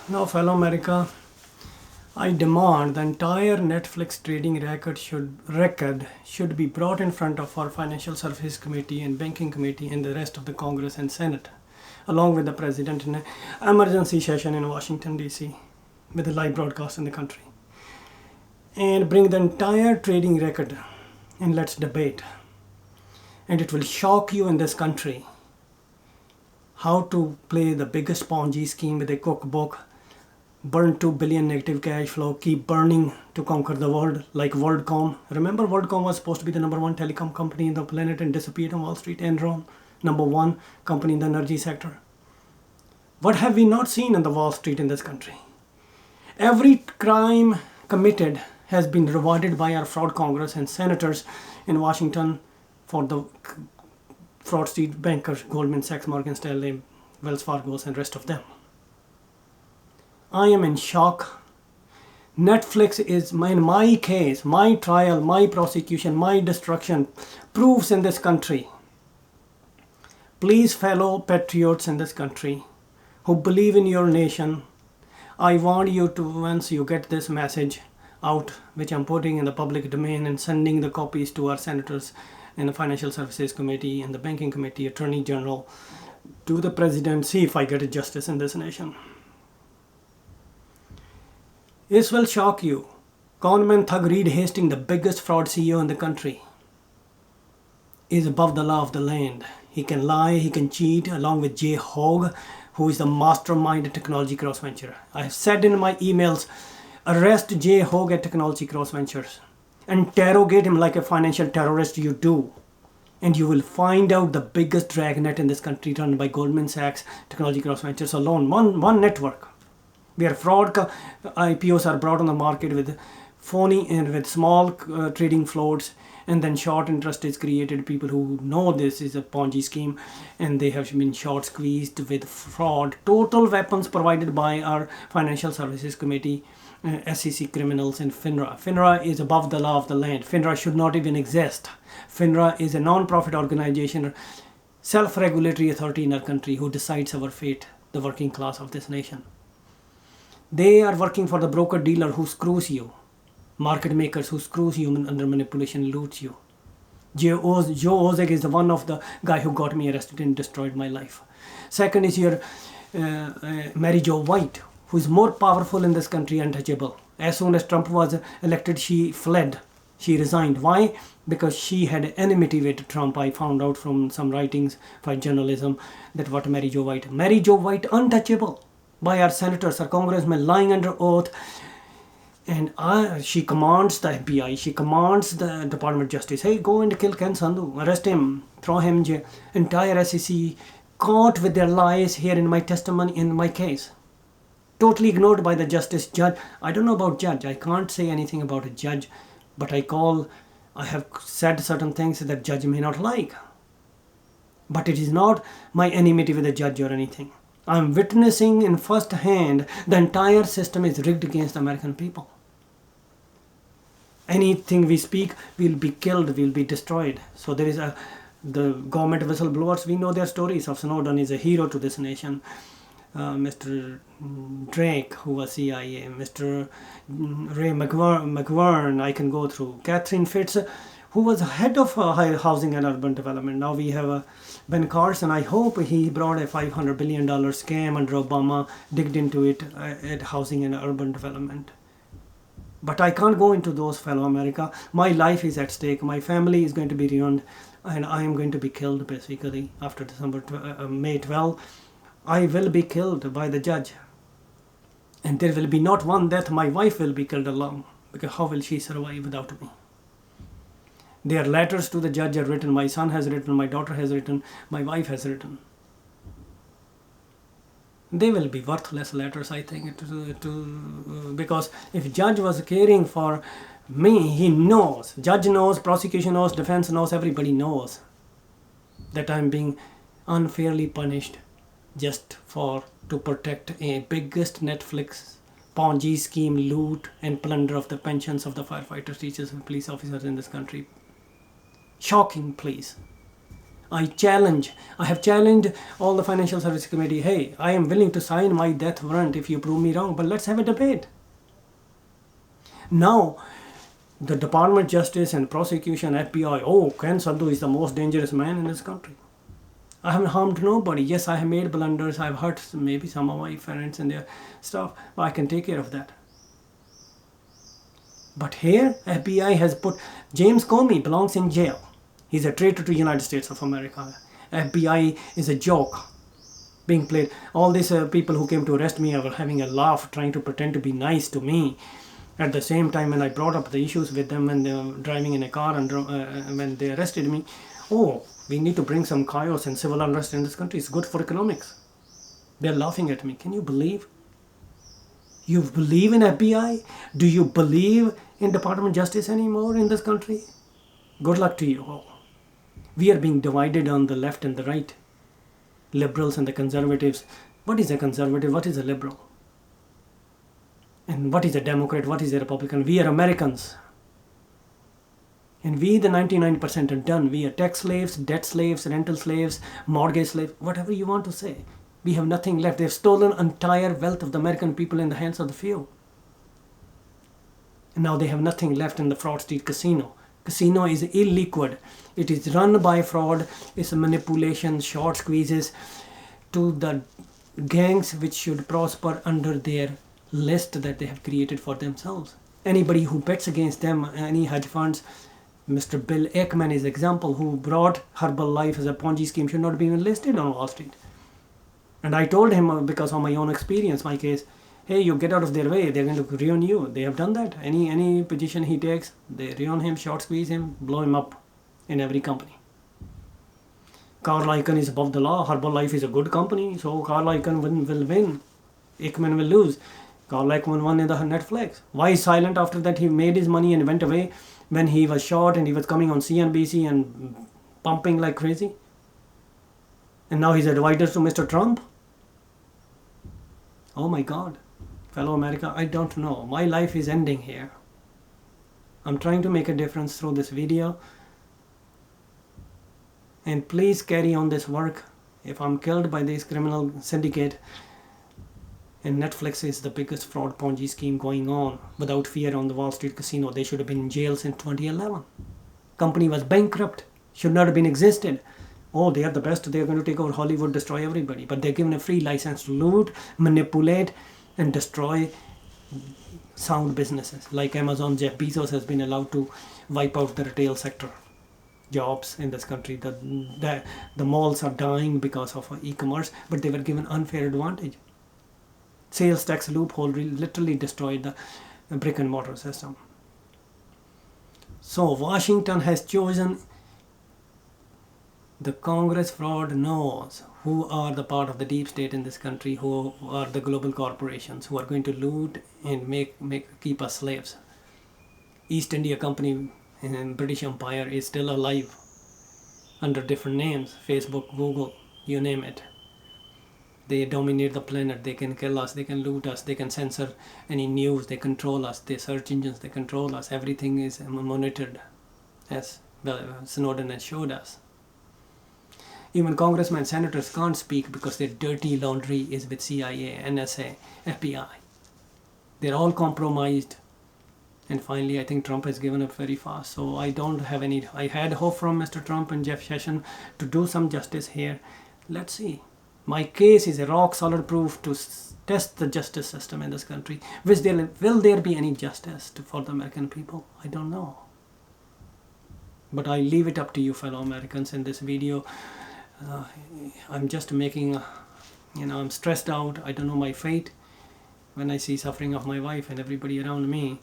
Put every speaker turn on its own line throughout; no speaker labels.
Now, fellow America, I demand the entire Netflix trading record should be brought in front of our Financial Services Committee and Banking Committee and the rest of the Congress and Senate, along with the President in an emergency session in Washington, D.C., with a live broadcast in the country. And bring the entire trading record and let's debate. And it will shock you in this country how to play the biggest Ponzi scheme with a cookbook, burn 2 billion negative cash flow, keep burning to conquer the world like WorldCom. Remember, WorldCom was supposed to be the number one telecom company in the planet and disappeared on Wall Street. Enron, number one company in the energy sector. What have we not seen on the Wall Street in this country? Every crime committed has been rewarded by our fraud Congress and senators in Washington for the fraud street bankers, Goldman Sachs, Morgan Stanley, Wells Fargo, and rest of them. I am in shock. Netflix is, in my case, my trial, my prosecution, my destruction, proves in this country. Please, fellow patriots in this country who believe in your nation, I want you to, once you get this message out, which I'm putting in the public domain and sending the copies to our senators in the Financial Services Committee and the Banking Committee, Attorney General, to the President, see if I get a justice in this nation. This will shock you. Conman Thug Reed Hastings, the biggest fraud CEO in the country, is above the law of the land. He can lie, he can cheat, along with Jay Hogg, who is the mastermind at Technology Cross Venture. I have said in my emails, arrest Jay Hogg at Technology Cross Ventures. Interrogate him like a financial terrorist you do. And you will find out the biggest dragnet in this country run by Goldman Sachs, Technology Cross Ventures alone. One network where fraud IPOs are brought on the market with phony and with small trading floats, and then short interest is created. People who know this is a Ponzi scheme and they have been short squeezed with fraud. Total weapons provided by our Financial Services Committee, SEC criminals, and FINRA. FINRA is above the law of the land. FINRA should not even exist. FINRA is a non-profit organization, self-regulatory authority in our country who decides our fate, the working class of this nation. They are working for the broker-dealer who screws you, market makers who screws you under manipulation, loots you. Joe Ozek is the one of the guy who got me arrested and destroyed my life. Second is your Mary Jo White, who is more powerful in this country, untouchable. As soon as Trump was elected, she fled. She resigned. Why? Because she had enmity with Trump. I found out from some writings by journalism that what Mary Jo White, untouchable by our senators, our congressmen, lying under oath. And she commands the FBI, she commands the Department of Justice, hey, go and kill Ken Sandhu, arrest him, throw him in jail. Entire SEC caught with their lies here in my testimony, in my case. Totally ignored by the justice judge. I don't know about judge. I can't say anything about a judge, but I have said certain things that judge may not like. But it is not my enmity with the judge or anything. I'm witnessing in first hand the entire system is rigged against the American people. Anything we speak will be killed, will be destroyed. So there is the government whistleblowers, we know their stories of Snowden is a hero to this nation. Mr. Drake, who was CIA, Mr. Ray McGovern, I can go through. Catherine Fitz, who was head of housing and urban development. Now we have Ben Carson. I hope he brought a $500 billion scam under Obama, digged into it at housing and urban development. But I can't go into those, fellow America. My life is at stake. My family is going to be ruined, and I am going to be killed basically after May 12. I will be killed by the judge. And there will be not one death. My wife will be killed along, because how will she survive without me? Their letters to the judge are written. My son has written, my daughter has written, my wife has written. They will be worthless letters, I think, because if judge was caring for me, he knows. Judge knows, prosecution knows, defense knows, everybody knows that I'm being unfairly punished just to protect a biggest Netflix Ponzi scheme, loot and plunder of the pensions of the firefighters, teachers and police officers in this country. Shocking, please. I have challenged all the Financial Services Committee. Hey, I am willing to sign my death warrant if you prove me wrong, but let's have a debate. Now, the Department of Justice and prosecution, FBI, oh, Ken Sadhu is the most dangerous man in this country. I haven't harmed nobody. Yes, I have made blunders. I've hurt maybe some of my friends and their stuff, but I can take care of that. But here, FBI has put, James Comey belongs in jail. He's a traitor to the United States of America. FBI is a joke being played. All these people who came to arrest me are having a laugh, trying to pretend to be nice to me. At the same time, when I brought up the issues with them when they were driving in a car and when they arrested me, oh, we need to bring some chaos and civil unrest in this country. It's good for economics. They're laughing at me. Can you believe? You believe in FBI? Do you believe in Department of Justice anymore in this country? Good luck to you all. We are being divided on the left and the right. Liberals and the conservatives. What is a conservative? What is a liberal? And what is a Democrat? What is a Republican? We are Americans. And we, the 99%, are done. We are tax slaves, debt slaves, rental slaves, mortgage slaves, whatever you want to say. We have nothing left. They've stolen entire wealth of the American people in the hands of the few. And now they have nothing left in the Fraud Street Casino. Casino is illiquid. It is run by fraud. It's a manipulation, short squeezes to the gangs which should prosper under their list that they have created for themselves. Anybody who bets against them, any hedge funds, Mr. Bill Ackman is an example, who brought Herbalife as a Ponzi scheme, should not be even listed on Wall Street. And I told him, because of my own experience, my case, hey, you get out of their way, they're going to ruin you. They have done that. Any position he takes, they ruin him, short squeeze him, blow him up in every company. Carl Icahn is above the law. Herbalife is a good company, so Carl Icahn will win. Ackman will lose. Carl Icahn won in the Netflix. Why is silent after that? He made his money and went away when he was shot and he was coming on CNBC and pumping like crazy. And now he's advisor to Mr. Trump. Oh my God. Fellow America, I don't know. My life is ending here. I'm trying to make a difference through this video. And please carry on this work. If I'm killed by this criminal syndicate, and Netflix is the biggest fraud Ponzi scheme going on without fear on the Wall Street Casino, they should have been in jail since 2011. Company was bankrupt, should not have been existed. Oh, they are the best, they are going to take over Hollywood, destroy everybody. But they're given a free license to loot, manipulate, and destroy sound businesses. Like Amazon, Jeff Bezos has been allowed to wipe out the retail sector jobs in this country. The malls are dying because of e-commerce, but they were given unfair advantage. Sales tax loophole literally destroyed the brick and mortar system. So Washington has chosen, the Congress fraud knows who are the part of the deep state in this country, who are the global corporations who are going to loot and keep us slaves. East India Company and British Empire is still alive under different names. Facebook, Google, you name it. They dominate the planet. They can kill us. They can loot us. They can censor any news. They control us. They search engines. They control us. Everything is monitored, as Snowden has showed us. Even congressmen and senators can't speak because their dirty laundry is with CIA, NSA, FBI. They're all compromised. And finally, I think Trump has given up very fast. So I don't have any... I had hope from Mr. Trump and Jeff Sessions to do some justice here. Let's see. My case is a rock-solid proof to test the justice system in this country. Will there be any justice for the American people? I don't know. But I leave it up to you, fellow Americans, in this video. I'm just making... I'm stressed out. I don't know my fate. When I see suffering of my wife and everybody around me,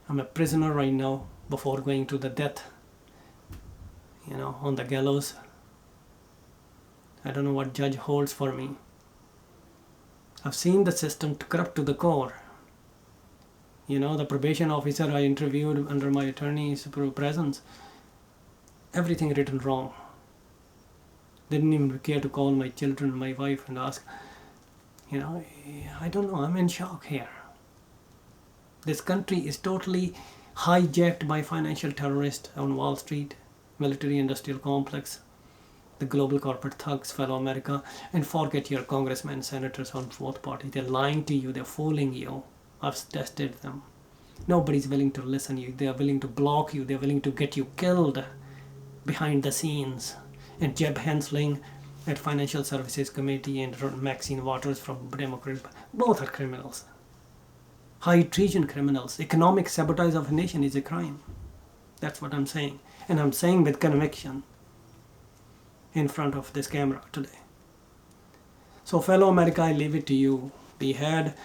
I'm a prisoner right now before going to the death, on the gallows. I don't know what judge holds for me. I've seen the system corrupt to the core. The probation officer I interviewed under my attorney's presence, everything written wrong. They didn't even care to call my children, my wife, and ask. I don't know, I'm in shock here. This country is totally hijacked by financial terrorists on Wall Street, military-industrial complex. the global corporate thugs, fellow America, and forget your congressmen, senators on both parties. They're lying to you, they're fooling you. I've tested them. Nobody's willing to listen to you. They are willing to block you. They're willing to get you killed behind the scenes. And Jeb Hensling at Financial Services Committee and Maxine Waters from Democrat, both are criminals. High treason criminals. Economic sabotage of a nation is a crime. That's what I'm saying. And I'm saying with conviction in front of this camera today. So fellow America, I leave it to you. We had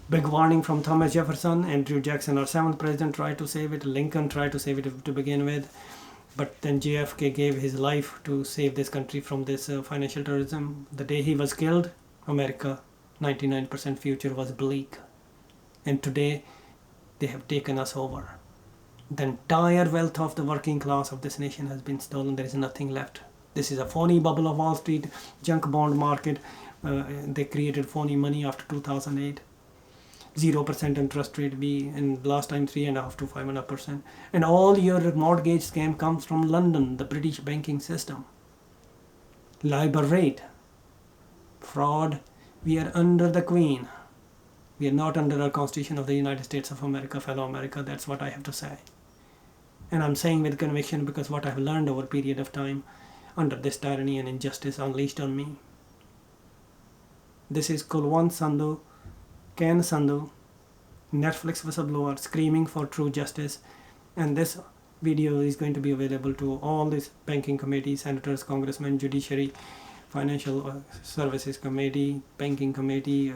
big warning from Thomas Jefferson. Andrew Jackson, our 7th president, tried to save it. Lincoln tried to save it to begin with. But then JFK gave his life to save this country from this financial terrorism. The day he was killed, America, 99% future was bleak. And today, they have taken us over. The entire wealth of the working class of this nation has been stolen. There is nothing left. This is a phony bubble of Wall Street, junk bond market. They created phony money after 2008. 0% interest rate, and last time 3.5% to 5.5%. And all your mortgage scam comes from London, the British banking system. LIBOR rate, fraud. We are under the Queen. We are not under our Constitution of the United States of America, fellow America. That's what I have to say. And I'm saying with conviction because what I have learned over a period of time under this tyranny and injustice unleashed on me. This is Kulwant Sandhu, Ken Sandhu, Netflix whistleblower screaming for true justice. And this video is going to be available to all these banking committees, senators, congressmen, judiciary, financial services committee, banking committee,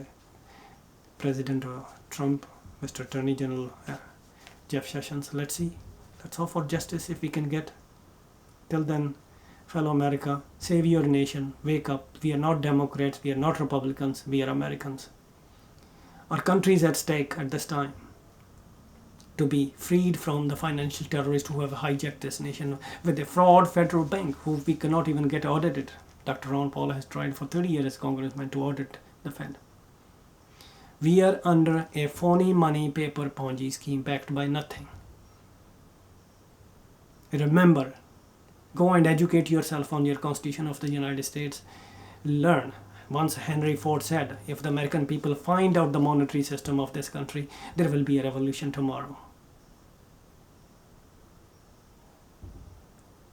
President Trump, Mr. Attorney General Jeff Sessions. Let's see. Let's hope for justice if we can get. Till then, fellow America, save your nation, wake up. We are not Democrats, we are not Republicans, we are Americans. Our country is at stake at this time to be freed from the financial terrorists who have hijacked this nation with a fraud federal bank who we cannot even get audited. Dr. Ron Paul has tried for 30 years as congressman to audit the Fed. We are under a phony money paper Ponzi scheme backed by nothing. Remember, go and educate yourself on your Constitution of the United States. Learn. Once Henry Ford said, if the American people find out the monetary system of this country, there will be a revolution tomorrow.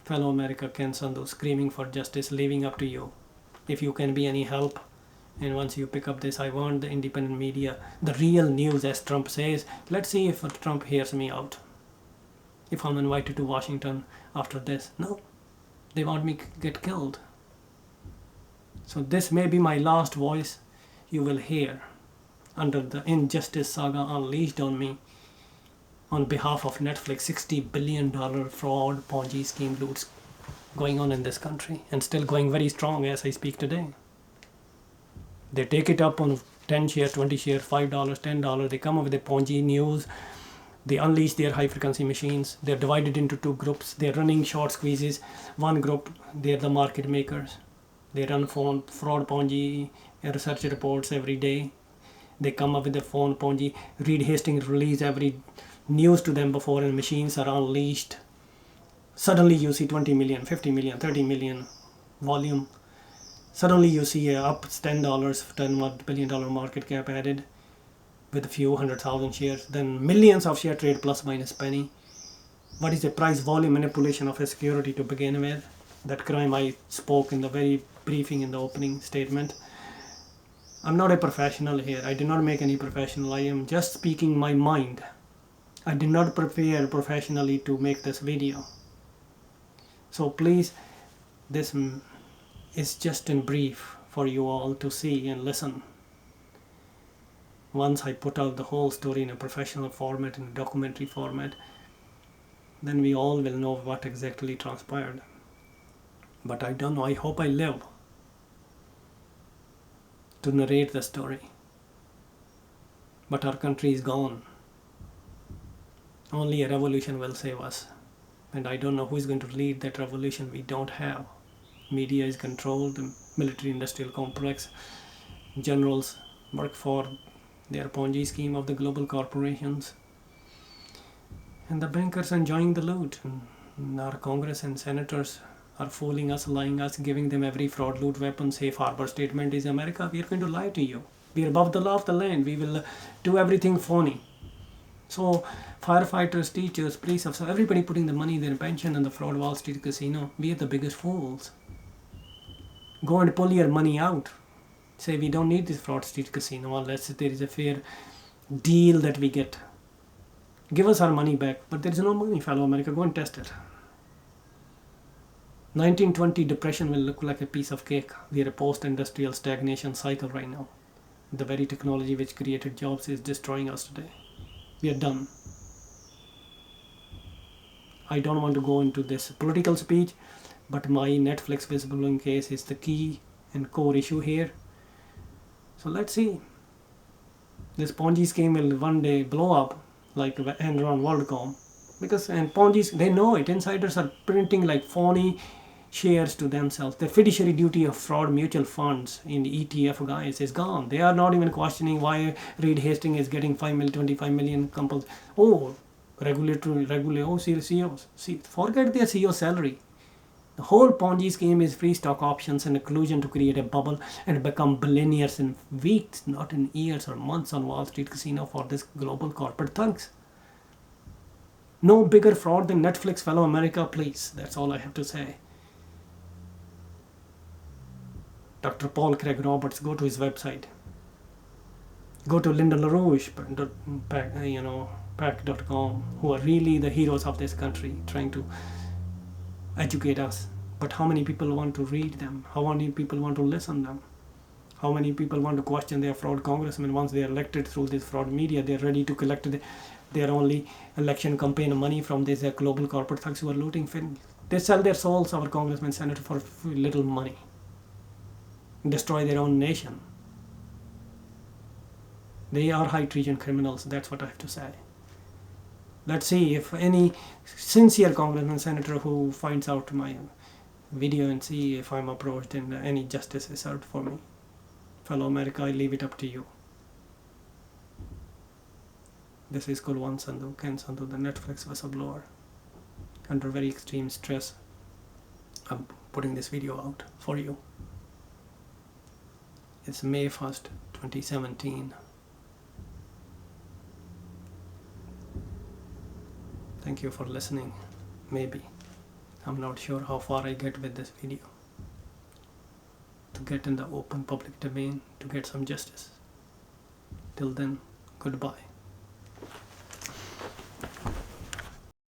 Fellow America, Ken Sandhu, screaming for justice, leaving up to you. If you can be any help, and once you pick up this, I want the independent media, the real news as Trump says. Let's see if Trump hears me out. If I'm invited to Washington after this. No, they want me to get killed. So this may be my last voice you will hear under the injustice saga unleashed on me on behalf of Netflix. $60 billion fraud Ponzi scheme loots going on in this country and still going very strong as I speak today. They take it up on 10 shares, 20 shares, $5, $10. They come up with the Ponzi news. They unleash their high frequency machines. They're divided into two groups. They're running short squeezes. One group, they're the market makers. They run fraud Ponzi research reports every day. They come up with the phone Ponzi. Reed Hastings release every news to them before and machines are unleashed. Suddenly you see 20 million, 50 million, 30 million volume. Suddenly you see up $10, $10 billion market cap added with a few 100,000 shares. Then millions of share trade plus minus penny. What is the price volume manipulation of a security to begin with? That crime I spoke in the very briefing in the opening statement. I'm not a professional here. I did not make any professional. I am just speaking my mind. I did not prepare professionally to make this video. So please, this is just in brief for you all to see and listen. Once I put out the whole story in a professional format, in a documentary format, then we all will know what exactly transpired. But I don't know, I hope I live to narrate the story. But our country is gone. Only a revolution will save us. And I don't know who is going to lead that revolution. We don't have. Media is controlled, the military industrial complex, generals work for their Ponzi scheme of the global corporations. And the bankers enjoying the loot. And our Congress and senators are fooling us, lying us, giving them every fraud, loot, weapon, safe harbor statement is America. We are going to lie to you. We are above the law of the land. We will do everything phony. So firefighters, teachers, police officers, everybody putting the money in their pension in the fraud Wall Street casino. We are the biggest fools. Go and pull your money out. Say we don't need this fraud street casino unless there is a fair deal that we get. Give us our money back. But there is no money, fellow America. Go and test it. 1920 depression will look like a piece of cake. We are a post-industrial stagnation cycle right now. The very technology which created jobs is destroying us today. We are done. I don't want to go into this political speech, but my Netflix whistleblowing case is the key and core issue here. So let's see. This Ponzi scheme will one day blow up like Enron, WorldCom. Because, and Ponzi's, they know it. Insiders are printing like phony shares to themselves. The fiduciary duty of fraud mutual funds in the ETF guys is gone. They are not even questioning why Reed Hastings is getting 25 million compulsory. Oh, CEOs. See, forget their CEO salary. The whole Ponzi scheme is free stock options and collusion to create a bubble and become billionaires in weeks, not in years or months on Wall Street casino for this global corporate thugs. No bigger fraud than Netflix, fellow America, please. That's all I have to say. Dr. Paul Craig Roberts, go to his website. Go to Linda LaRouche, pack.com, who are really the heroes of this country, trying to educate us. But how many people want to read them? How many people want to listen to them? How many people want to question their fraud congressmen once they are elected through this fraud media? They're ready to collect their only election campaign money from these global corporate thugs who are looting. They sell their souls, our congressmen, senators, for little money. Destroy their own nation. They are high treason criminals. That's what I have to say. Let's see if any sincere congressman, senator who finds out my video and see if I'm approached and any justice is served for me. Fellow America, I leave it up to you. This is Kulwan Sandhu, Ken Sandhu, the Netflix whistleblower. Under very extreme stress, I'm putting this video out for you. It's May 1st, 2017. Thank you for listening. Maybe. I'm not sure how far I get with this video. To get in the open public domain, to get some justice. Till then, goodbye.